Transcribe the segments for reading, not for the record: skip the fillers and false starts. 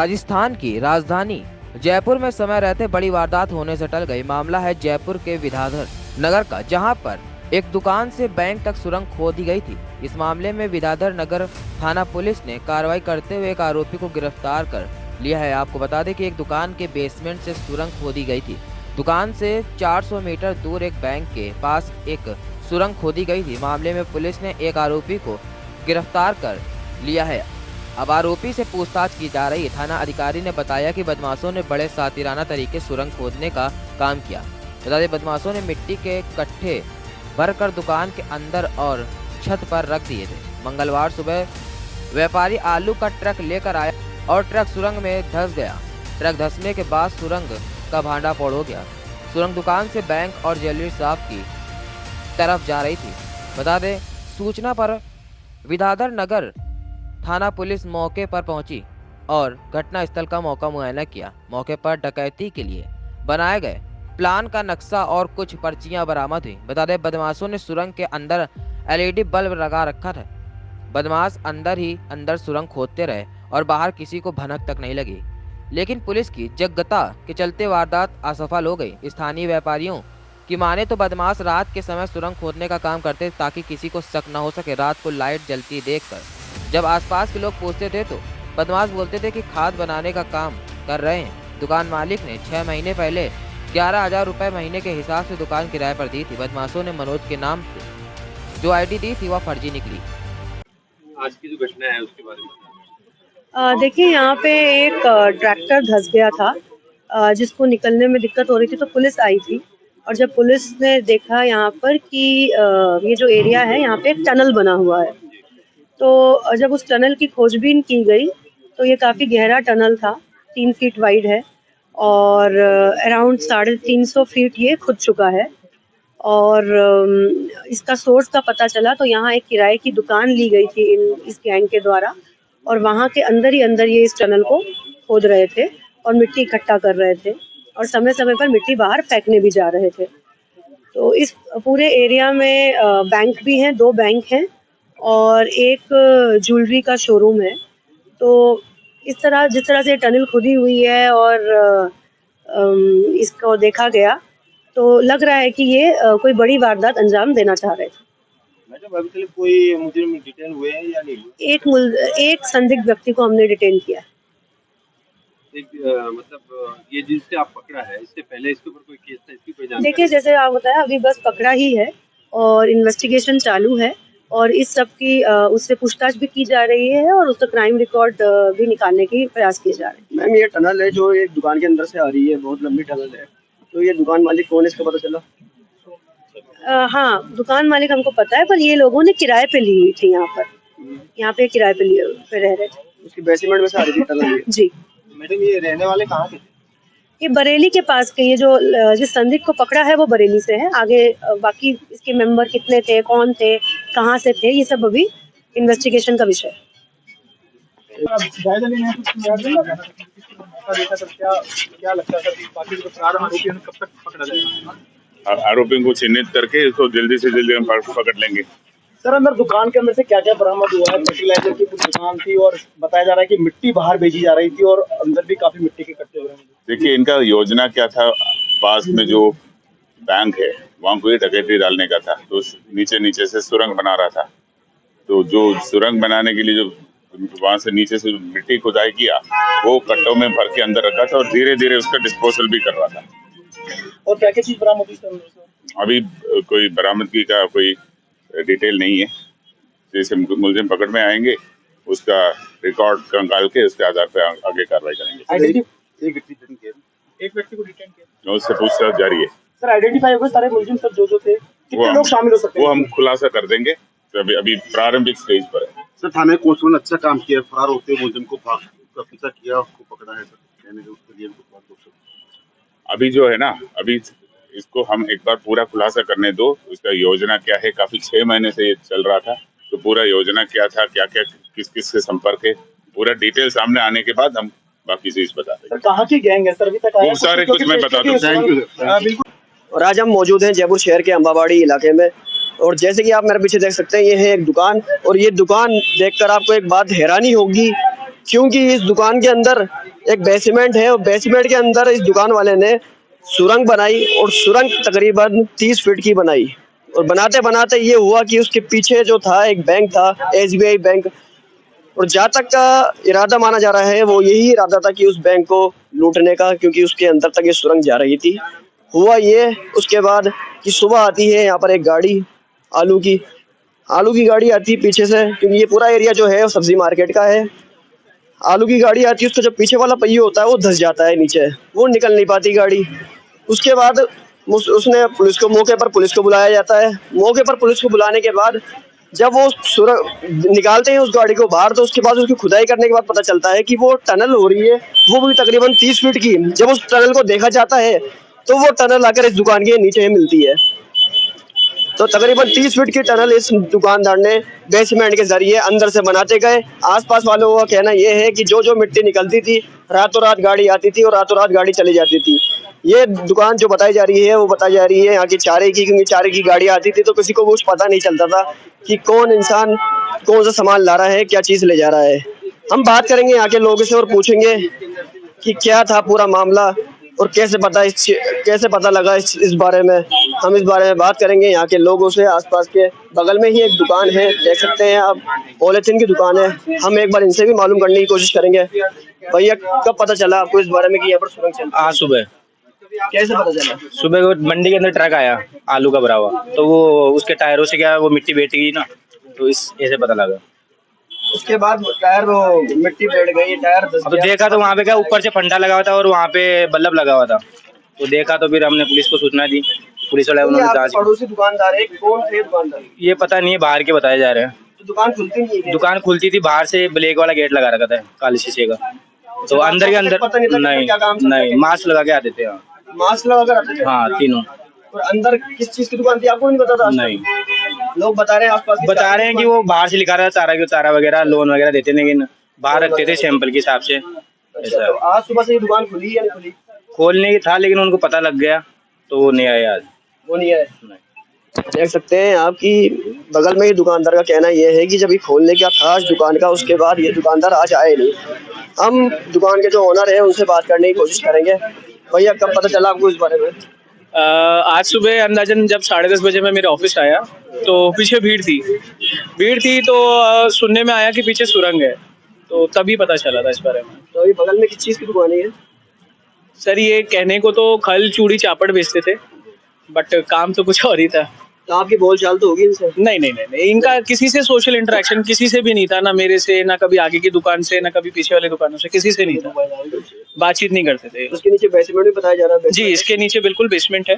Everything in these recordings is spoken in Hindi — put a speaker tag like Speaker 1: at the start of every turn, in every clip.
Speaker 1: राजस्थान की राजधानी जयपुर में समय रहते बड़ी वारदात होने से टल गई। मामला है जयपुर के विद्याधर नगर का, जहां पर एक दुकान से बैंक तक सुरंग खोदी गई थी। इस मामले में विद्याधर नगर थाना पुलिस ने कार्रवाई करते हुए एक आरोपी को गिरफ्तार कर लिया है। आपको बता दें कि एक दुकान के बेसमेंट से सुरंग खोदी गई थी। दुकान से 400 मीटर दूर एक बैंक के पास एक सुरंग खोदी गई थी। मामले में पुलिस ने एक आरोपी को गिरफ्तार कर लिया है। अब आरोपी से पूछताछ की जा रही है। थाना अधिकारी ने बताया कि बदमाशों ने बड़े सातिराना तरीके सुरंग खोदने का काम किया। बता दें, बदमाशों ने मिट्टी के कट्ठे भरकर दुकान के अंदर और छत पर रख दिए थे। मंगलवार सुबह व्यापारी आलू का ट्रक लेकर आया और ट्रक सुरंग में धंस गया। ट्रक धंसने के बाद सुरंग का भांडाफोड़ हो गया। सुरंग दुकान से बैंक और ज्वेलरी शॉप की तरफ जा रही थी। बता दें, सूचना पर विद्याधर नगर थाना पुलिस मौके पर पहुंची और घटना स्थल का मौका मुआयना किया। मौके पर डकैती के लिए बनाए गए प्लान का नक्शा और कुछ पर्चियां बरामद हुई। बता दें, बदमाशों ने सुरंग के अंदर LED बल्ब लगा रखा था। बदमाश अंदर ही अंदर सुरंग खोदते रहे और बाहर किसी को भनक तक नहीं लगी, लेकिन पुलिस की जग्गता के चलते वारदात असफल हो गई। स्थानीय व्यापारियों की माने तो बदमाश रात के समय सुरंग खोदने का काम करते ताकि किसी को शक न हो सके। रात को लाइट जलती देखकर जब आसपास के लोग पूछते थे तो बदमाश बोलते थे कि खाद बनाने का काम कर रहे हैं। दुकान मालिक ने 6 महीने पहले 11,000 रुपए महीने के हिसाब से दुकान किराए पर दी थी। बदमाशों ने मनोज के नाम से जो ID दी थी वह फर्जी निकली।
Speaker 2: आज की जो घटना है उसके बारे में
Speaker 3: देखिए, यहाँ पे एक ट्रैक्टर धंस गया था जिसको निकलने में दिक्कत हो रही थी, तो पुलिस आई थी। और जब पुलिस ने देखा यहाँ पर कि ये जो एरिया है यहाँ पे एक टनल बना हुआ है, तो जब उस टनल की खोजबीन की गई तो ये काफ़ी गहरा टनल था, 3 फीट वाइड है और अराउंड 350 फीट ये खुद चुका है। और इसका सोर्स का पता चला तो यहाँ एक किराए की दुकान ली गई थी इस गैंग के द्वारा, और वहाँ के अंदर ही अंदर ये इस टनल को खोद रहे थे और मिट्टी इकट्ठा कर रहे थे और समय समय पर मिट्टी बाहर फेंकने भी जा रहे थे। तो इस पूरे एरिया में बैंक भी हैं, 2 बैंक हैं और एक ज्वेलरी का शोरूम है। तो जिस तरह से टनल खुदी हुई है और इसको देखा गया तो लग रहा है कि ये कोई बड़ी वारदात अंजाम देना चाह रहे थे।
Speaker 2: मैडम, अभी तक कोई मुजरिम डिटेन हुए हैं या नहीं?
Speaker 3: एक संदिग्ध व्यक्ति को हमने डिटेन किया।
Speaker 2: मतलब ये जिससे आप पकड़ा है, इससे पहले इसके ऊपर कोई केस था, इसकी कोई जानकारी?
Speaker 3: देखिए, जैसे आप बताया, अभी बस पकड़ा ही है और इन्वेस्टिगेशन चालू है और इस सब की उससे पूछताछ भी की जा रही है और उसका क्राइम रिकॉर्ड भी निकालने की प्रयास किए जा रहे हैं।
Speaker 4: मैम, ये टनल है जो एक दुकान के अंदर से आ रही है, बहुत लंबी टनल है, तो ये दुकान मालिक कौन है इसका पता चला?
Speaker 3: हाँ, दुकान मालिक हमको पता है, पर ये लोगों ने किराए पे ली हुई थी। यहाँ पे किराए पे रह रहे थे।
Speaker 4: उसकी बेसमेंट में से आ रही थी टनल
Speaker 3: जी।
Speaker 2: मैडम, ये रहने वाले कहाँ के थे?
Speaker 3: ये बरेली के पास के, ये जिस संदिग्ध को पकड़ा है वो बरेली से है। आगे बाकी इसके मेंबर कितने थे, कौन थे, कहाँ से थे, ये सब अभी इन्वेस्टिगेशन का विषय है।
Speaker 2: क्या लगता है बाकी जो 4 आरोपियों ने कब तक पकड़ा जाएगा?
Speaker 5: आरोपियों को चिन्हित करके इसको जल्दी से जल्दी हम पकड़ लेंगे।
Speaker 4: सर, अंदर दुकान के अंदर से क्या क्या बरामद हुआ है? फर्टिलाइजर की कुछ दुकान थी और बताया जा रहा है कि मिट्टी बाहर भेजी जा रही थी और अंदर भी काफी मिट्टी के कट्टे हुए हैं।
Speaker 5: देखिए, इनका योजना क्या था, पास में जो बैंक है वहाँ कोई डकैती डालने का था, तो नीचे से सुरंग बना रहा था। तो जो सुरंग बनाने के लिए जो वहाँ से नीचे से मिट्टी खुदाई किया, वो कट्टों में भर के अंदर रखा था और धीरे धीरे उसका डिस्पोजल भी कर रहा था।
Speaker 4: और क्या क्या चीज बरामद हुई?
Speaker 5: अभी कोई बरामदगी का कोई डिटेल नहीं है। जैसे मुलजिम पकड़ में आएंगे उसका रिकॉर्ड निकाल के उसके आधार पर आगे कार्रवाई करेंगे।
Speaker 4: एक व्यक्ति को डिटेन किया,
Speaker 5: उससे पूछताछ जारी है।
Speaker 4: सर, आइडेंटिफाई हुए सारे मुलजिम सब जो थे, कितने लोग शामिल हो सकते हैं?
Speaker 5: वो हम खुलासा कर देंगे, तो अभी प्रारंभिक स्टेज पर है।
Speaker 2: सर, थाने कांस्टेबल ने अच्छा काम किया, फरार होते हुए मुलजिम को पीछा किया, उसको पकड़ा है सर। उसके लिए
Speaker 5: अभी जो है ना, अभी इसको हम एक बार पूरा खुलासा करने दो। उसका योजना क्या है, काफी 6 महीने से ये चल रहा था, तो पूरा योजना क्या था, क्या क्या किस किस से संपर्क है, पूरा डिटेल सामने आने के बाद हम बाकी चीज बता देंगे।
Speaker 4: कहाँ की गैंग है सर? अभी तक
Speaker 5: वो सारे कुछ मैं बता दूं।
Speaker 2: Thank you sir.
Speaker 4: बिल्कुल। और आज हम मौजूद हैं जयपुर शहर के अंबाबाड़ी इलाके में, और जैसे कि आप मेरे पीछे देख सकते हैं, ये है एक दुकान, और ये दुकान देखकर आपको एक बात हैरानी होगी, क्योंकि इस दुकान के अंदर
Speaker 6: एक बेसमेंट है और बेसमेंट के अंदर इस दुकान वाले ने सुरंग बनाई और सुरंग तकरीबन 30 फीट की बनाई। और बनाते बनाते ये हुआ कि उसके पीछे जो था एक बैंक था, SBI बैंक, और जहाँ तक का इरादा माना जा रहा है वो यही इरादा था कि उस बैंक को लूटने का, क्योंकि उसके अंदर तक ये सुरंग जा रही थी। हुआ ये उसके बाद कि सुबह आती है यहाँ पर एक गाड़ी, आलू की गाड़ी आती है पीछे से, क्योंकि ये पूरा एरिया जो है वो सब्जी मार्केट का है। आलू की गाड़ी आती है, उसका जो पीछे वाला पहिया होता है वो धंस जाता है नीचे, वो निकल नहीं पाती गाड़ी। उसके बाद उसने मौके पर पुलिस को बुलाया जाता है। मौके पर पुलिस को बुलाने के बाद जब वो निकालते हैं उस गाड़ी को बाहर, तो उसके बाद उसकी खुदाई करने के बाद पता चलता है कि वो टनल हो रही है, वो भी तकरीबन 30 फीट की। जब उस टनल को देखा जाता है तो वो टनल आकर इस दुकान के नीचे मिलती है। तो तकरीबन 30 फीट की टनल इस दुकानदार ने बेसमेंट के जरिए अंदर से बनाते गए। आसपास वालों का कहना यह है कि जो जो मिट्टी निकलती थी रातों रात गाड़ी आती थी और रातों रात गाड़ी चली जाती थी। ये दुकान जो बताई जा रही है वो बताई जा रही है यहाँ की चारे की, क्योंकि चारे की गाड़ी आती थी तो किसी को कुछ पता नहीं चलता था कि कौन इंसान कौन सा सामान ला रहा है, क्या चीज़ ले जा रहा है। हम बात करेंगे यहाँ के लोगों से और पूछेंगे कि क्या था पूरा मामला और कैसे पता लगा इस बारे में। हम इस बारे में बात करेंगे यहाँ के लोगों से। आसपास के बगल में ही एक दुकान है, देख सकते हैं आप, पॉलिथीन की दुकान है। हम एक बार इनसे भी मालूम करने की कोशिश करेंगे। भैया, कब पता चला आपको इस बारे में कि यहाँ पर सुरंग चल?
Speaker 7: आज सुबह।
Speaker 6: कैसे पता चला?
Speaker 7: सुबह वो मंडी के अंदर ट्रक आया आलू का भरा हुआ, तो वो उसके टायरों से क्या वो मिट्टी बैठ गई ना, तो इस ऐसे पता लगा।
Speaker 6: उसके बाद टायर वो मिट्टी बैठ गई, टायर
Speaker 7: अब देखा तो वहाँ पे क्या ऊपर से फंडा लगा हुआ था और वहाँ पे बल्ब लगा हुआ था, तो देखा तो फिर हमने पुलिस को सूचना दी। पुलिस वाले उन्होंने जांच।
Speaker 6: पड़ोसी दुकानदार है, कौन थे दुकानदार?
Speaker 7: ये पता नहीं है, बाहर के बताए जा रहे हैं।
Speaker 6: तो दुकान खुलती नहीं है?
Speaker 7: दुकान खुलती थी, बाहर से ब्लैक वाला गेट लगा रखा था काले शीशे का, तो अंदर के अंदर नहीं मास्क लगा के आते थे।
Speaker 6: मास्क लगा कर आते थे?
Speaker 7: हाँ, तीनों।
Speaker 6: और अंदर किस चीज की दुकान थी आपको नहीं पता था?
Speaker 7: नहीं,
Speaker 6: लोग बता रहे हैं आसपास
Speaker 7: बता रहे हैं कि वो बाहर से लिखा रहा था चारा वगैरह लोन वगैरह देते, लेकिन बाहर रखते थे सैंपल के हिसाब से।
Speaker 6: अच्छा, तो आज सुबह से ये दुकान खुली या नहीं खुली?
Speaker 7: खोलने की था लेकिन उनको पता लग गया तो वो नहीं आए आज।
Speaker 6: वो नहीं आए? देख सकते हैं आपकी बगल में ही दुकानदार का कहना यह है कि जब ये खोलने का था आज दुकान का, उसके बाद ये दुकानदार आज आए नहीं। हम दुकान के जो ओनर है उनसे बात करने की कोशिश करेंगे। भैया, कब पता चला आपको इस बारे में?
Speaker 8: आज सुबह अंदाजन जब 10:30 बजे मैं मेरे ऑफिस आया तो पीछे भीड़ थी तो सुनने में आया कि पीछे सुरंग है, तो तभी पता चला था इस बारे में।
Speaker 6: तो ये बगल में किस चीज़ की दुकान है?
Speaker 8: सर ये कहने को तो खल चूड़ी चापड़ बेचते थे, बट काम तो कुछ और ही था।
Speaker 6: तो आपकी बोलचाल तो होगी इनसे?
Speaker 8: नहीं, इनका किसी से सोशल इंटरेक्शन किसी से भी नहीं था, ना मेरे से, ना कभी आगे की दुकान से, ना कभी पीछे वाले दुकानों से, किसी से नहीं था, बातचीत नहीं करते थे।
Speaker 6: उसके नीचे बेसमेंट भी बताया जा रहा है?
Speaker 8: जी, इसके नीचे बिल्कुल बेसमेंट है।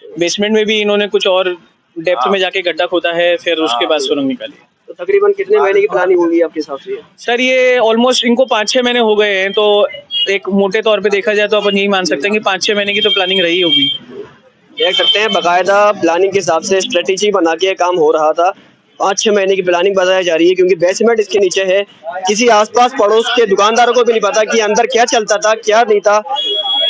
Speaker 8: बेसमेंट में भी इन्होंने कुछ और डेप्थ में जाके गड्ढा खोदा है, फिर उसके बाद सुरंग निकाली।
Speaker 6: तो तकरीबन कितने महीने की प्लानिंग होगी आपके हिसाब से?
Speaker 8: सर ये ऑलमोस्ट इनको 5-6 महीने हो गए हैं, तो एक मोटे तौर पे देखा जाए तो अपन यही मान सकते हैं कि 5-6 महीने की तो प्लानिंग रही होगी।
Speaker 6: देख सकते हैं बाकायदा प्लानिंग के हिसाब से स्ट्रेटेजी बना के काम हो रहा था। 5-6 महीने की प्लानिंग बताई जा रही है, क्योंकि बेसमेंट इसके नीचे है। किसी आसपास पड़ोस के दुकानदारों को भी नहीं पता कि अंदर क्या चलता था क्या नहीं था।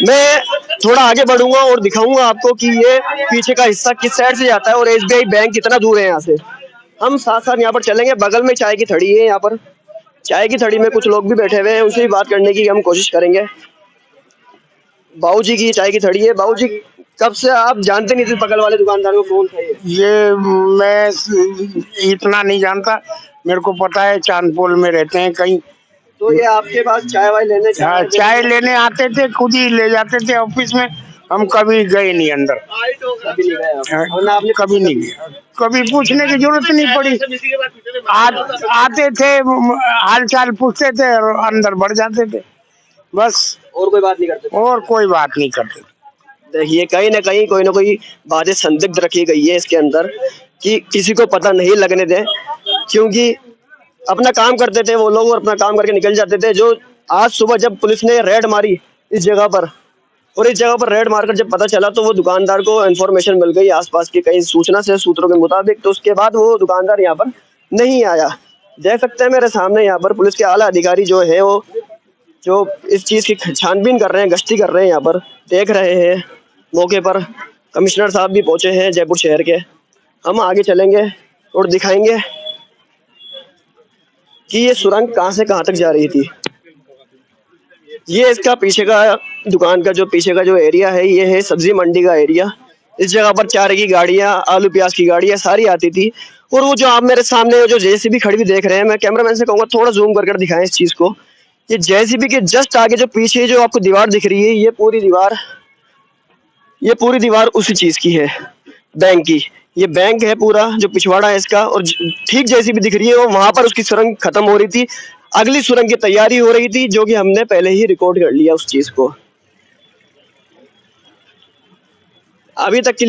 Speaker 6: मैं थोड़ा आगे बढ़ूंगा और दिखाऊंगा आपको कि ये पीछे का हिस्सा किस साइड से जाता है और SBI बैंक कितना दूर है यहाँ से। हम साथ साथ यहाँ पर चलेंगे। बगल में चाय की थड़ी है, यहाँ पर चाय की थड़ी में कुछ लोग भी बैठे हुए हैं, उनसे भी बात करने की हम कोशिश करेंगे। बाबूजी की चाय की थड़ी है। बाबूजी, कब से आप जानते नहीं थे बगल वाले दुकानदार को? कौन था
Speaker 9: ये मैं इतना नहीं जानता, मेरे को पता है चांदपोल में रहते हैं कहीं।
Speaker 6: तो ये आपके पास चाय वाय लेने?
Speaker 9: हाँ, चाय लेने आते थे, खुद ही ले जाते थे ऑफिस में। हम कभी गए नहीं अंदर,
Speaker 6: कभी नहीं गए?
Speaker 9: आपने कभी नहीं गया, कभी पूछने की जरूरत नहीं पड़ी। आते थे, हाल चाल पूछते थे और अंदर बढ़ जाते थे, बस।
Speaker 6: और कोई बात नहीं करते?
Speaker 9: और कोई बात नहीं करते।
Speaker 6: देखिए, कहीं ना कहीं कोई ना कोई बातें संदिग्ध रखी गई है इसके अंदर कि किसी को पता नहीं लगने दें, क्योंकि अपना काम करते थे वो लोग और अपना काम करके निकल जाते थे। जो आज सुबह जब पुलिस ने रेड मारी इस जगह पर, और इस जगह पर रेड मारकर जब पता चला तो वो दुकानदार को इन्फॉर्मेशन मिल गई आसपास की कई सूचना से, सूत्रों के मुताबिक, तो उसके बाद वो दुकानदार यहाँ पर नहीं आया। देख सकते हैं मेरे सामने यहाँ पर पुलिस के आला अधिकारी जो है वो जो इस चीज़ की छानबीन कर रहे हैं, गश्ती कर रहे हैं, यहाँ पर देख रहे हैं। मौके पर कमिश्नर साहब भी पहुंचे हैं जयपुर शहर के। हम आगे चलेंगे और दिखाएंगे कि ये सुरंग कहां से कहां तक जा रही थी। ये इसका पीछे का दुकान का जो पीछे का जो एरिया है, ये है सब्जी मंडी का एरिया। इस जगह पर चारे की गाड़ियां, आलू प्याज की गाड़ियां सारी आती थी। और वो जो आप मेरे सामने जो जेसीबी खड़ी हुई देख रहे हैं, मैं कैमरामैन से कहूंगा थोड़ा जूम कर दिखाएं इस चीज को। ये जेसीबी के जस्ट आगे जो पीछे जो आपको दीवार दिख रही है, ये पूरी दीवार उसी चीज की है, बैंक की। ये बैंक है पूरा जो पिछवाड़ा है इसका। और ठीक जेसीबी दिख रही है, वो वहां पर उसकी सुरंग खत्म हो रही थी, अगली सुरंग की तैयारी हो रही थी, जो कि हमने पहले ही रिकॉर्ड कर लिया उस चीज को। अभी तक के लिए